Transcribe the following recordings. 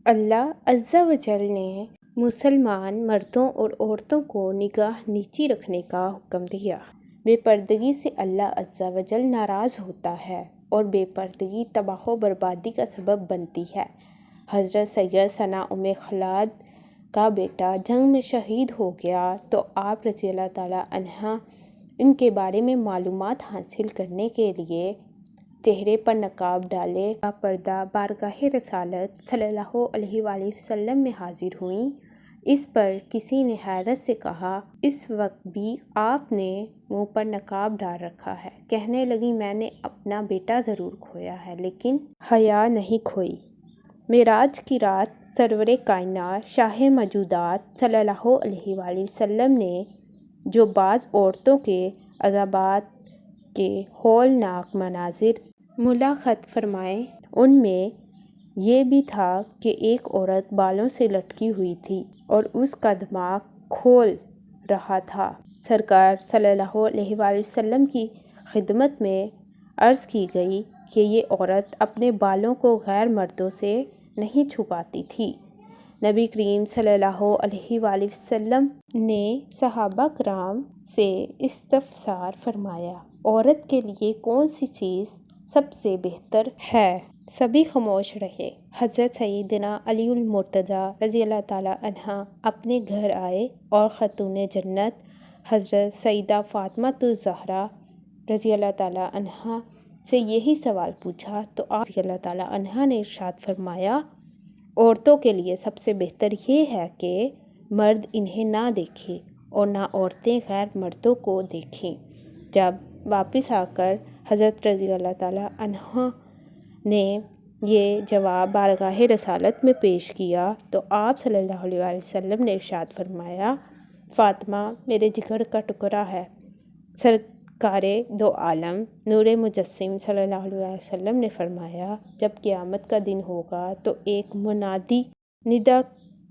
اللہ عز و جل نے مسلمان مردوں اور عورتوں کو نگاہ نیچی رکھنے کا حکم دیا۔ بے پردگی سے اللہ عز و جل ناراض ہوتا ہے اور بے پردگی تباہ و بربادی کا سبب بنتی ہے۔ حضرت سید ثنا ام خلاد کا بیٹا جنگ میں شہید ہو گیا تو آپ رضی اللہ تعالیٰ عنہ ان کے بارے میں معلومات حاصل کرنے کے لیے چہرے پر نقاب ڈالے کا پردہ بارگاہ رسالت صلی اللہ علیہ وآلہ وسلم میں حاضر ہوئیں۔ اس پر کسی نے حیرت سے کہا، اس وقت بھی آپ نے منہ پر نقاب ڈال رکھا ہے؟ کہنے لگی، میں نے اپنا بیٹا ضرور کھویا ہے لیکن حیا نہیں کھوئی۔ معراج کی رات سرور کائنات شاہ موجودات صلی اللہ علیہ وآلہ وسلم نے جو بعض عورتوں کے عذابات کے ہولناک مناظر ملاحظہ فرمائے، ان میں یہ بھی تھا کہ ایک عورت بالوں سے لٹکی ہوئی تھی اور اس کا دماغ کھول رہا تھا۔ سرکار صلی اللہ علیہ وآلہ وسلم کی خدمت میں عرض کی گئی کہ یہ عورت اپنے بالوں کو غیر مردوں سے نہیں چھپاتی تھی۔ نبی کریم صلی اللہ علیہ وآلہ وسلم نے صحابہ کرام سے استفسار فرمایا، عورت کے لیے کون سی چیز سب سے بہتر ہے؟ سبھی خاموش رہے۔ حضرت سیدنا علی المرتضیٰ رضی اللہ تعالیٰ عنہ اپنے گھر آئے اور خاتون جنت حضرت سیدہ فاطمۃ الزہرا رضی اللہ تعالیٰ عنہ سے یہی سوال پوچھا تو آپ رضی اللہ تعالیٰ عنہ نے ارشاد فرمایا، عورتوں کے لیے سب سے بہتر یہ ہے کہ مرد انہیں نہ دیکھیں اور نہ عورتیں غیر مردوں کو دیکھیں۔ جب واپس آ کر حضرت رضی اللہ تعالیٰ عنہ نے یہ جواب بارگاہ رسالت میں پیش کیا تو آپ صلی اللہ علیہ وآلہ وسلم نے ارشاد فرمایا، فاطمہ میرے جگر کا ٹکڑا ہے۔ سرکار دو عالم نور مجسم صلی اللہ علیہ وآلہ وسلم نے فرمایا، جب قیامت کا دن ہوگا تو ایک منادی ندا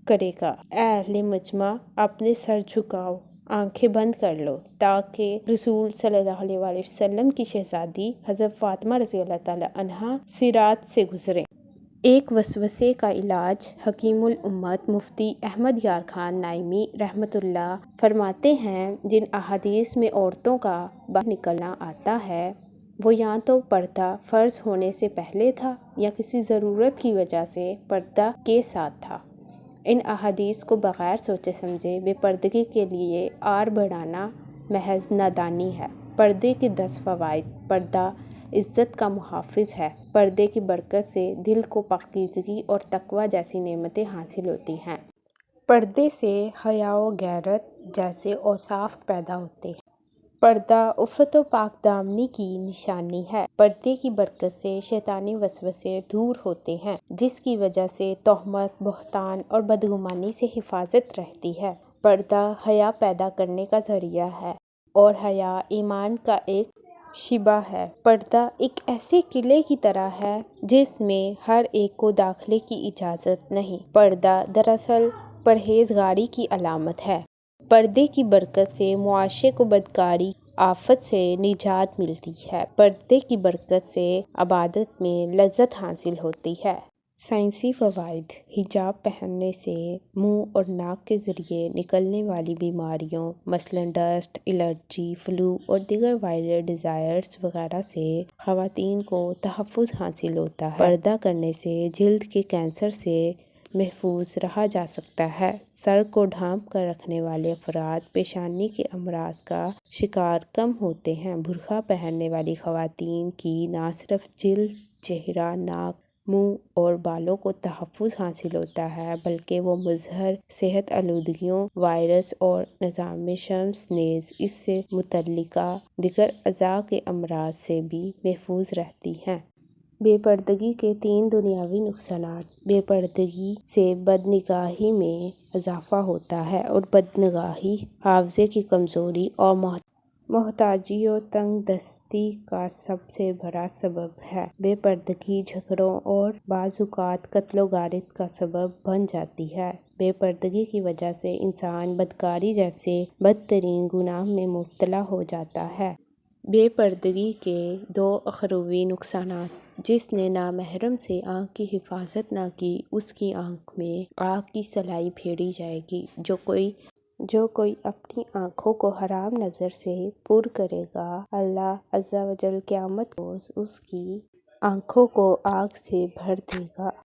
کرے گا، اے اہل مجمع اپنے سر جھکاؤ، آنکھیں بند کر لو تاکہ رسول صلی اللہ علیہ وآلہ وسلم کی شہزادی حضرت فاطمہ رضی اللہ تعالیٰ عنہا صراط سے گزریں۔ ایک وسوسے کا علاج حکیم الامت مفتی احمد یار خان نائمی رحمۃ اللہ فرماتے ہیں، جن احادیث میں عورتوں کا باہر نکلنا آتا ہے وہ یا تو پردہ فرض ہونے سے پہلے تھا یا کسی ضرورت کی وجہ سے پردہ کے ساتھ تھا۔ ان احادیث کو بغیر سوچے سمجھے بے پردگی کے لیے آڑ بڑھانا محض نادانی ہے۔ پردے کے 10 فوائد۔ پردہ عزت کا محافظ ہے۔ پردے کی برکت سے دل کو پاکیزگی اور تقویٰ جیسی نعمتیں حاصل ہوتی ہیں۔ پردے سے حیا و غیرت جیسے اوصاف پیدا ہوتے ہیں۔ پردہ عفت و پاک دامنی کی نشانی ہے۔ پردے کی برکت سے شیطانی وسوسے دور ہوتے ہیں، جس کی وجہ سے تہمت، بہتان اور بدگمانی سے حفاظت رہتی ہے۔ پردہ حیا پیدا کرنے کا ذریعہ ہے اور حیا ایمان کا ایک شعبہ ہے۔ پردہ ایک ایسے قلعے کی طرح ہے جس میں ہر ایک کو داخلے کی اجازت نہیں۔ پردہ دراصل پرہیزگاری کی علامت ہے۔ پردے کی برکت سے معاشرے کو بدکاری آفت سے نجات ملتی ہے۔ پردے کی برکت سے عبادت میں لذت حاصل ہوتی ہے۔ سائنسی فوائد۔ حجاب پہننے سے منہ اور ناک کے ذریعے نکلنے والی بیماریوں مثلاً ڈسٹ الرجی، فلو اور دیگر وائرل ڈیزیز وغیرہ سے خواتین کو تحفظ حاصل ہوتا ہے۔ پردہ کرنے سے جلد کے کینسر سے محفوظ رہا جا سکتا ہے۔ سر کو ڈھانپ کر رکھنے والے افراد پیشانی کے امراض کا شکار کم ہوتے ہیں۔ برقع پہننے والی خواتین کی نہ صرف جلد، چہرہ، ناک، منہ اور بالوں کو تحفظ حاصل ہوتا ہے بلکہ وہ مظہر صحت آلودگیوں، وائرس اور نظام شمس نیز اس سے متعلقہ دیگر اعضاء کے امراض سے بھی محفوظ رہتی ہیں۔ بے پردگی کے 3 دنیاوی نقصانات۔ بے پردگی سے بدنگاہی میں اضافہ ہوتا ہے اور بدنگاہی حافظے کی کمزوری اور محتاجی و تنگ دستی کا سب سے بڑا سبب ہے۔ بے پردگی جھگڑوں اور بعض اوقات قتل و غارت کا سبب بن جاتی ہے۔ بے پردگی کی وجہ سے انسان بدکاری جیسے بدترین گناہ میں مبتلا ہو جاتا ہے۔ بے پردگی کے دو اخروی نقصانات۔ جس نے نامحرم سے آنکھ کی حفاظت نہ کی اس کی آنکھ میں آگ کی صلائی پھیری جائے گی۔ جو کوئی اپنی آنکھوں کو حرام نظر سے پر کرے گا، اللہ عز و جل قیامت کے روز اس کی آنکھوں کو آگ سے بھر دے گا۔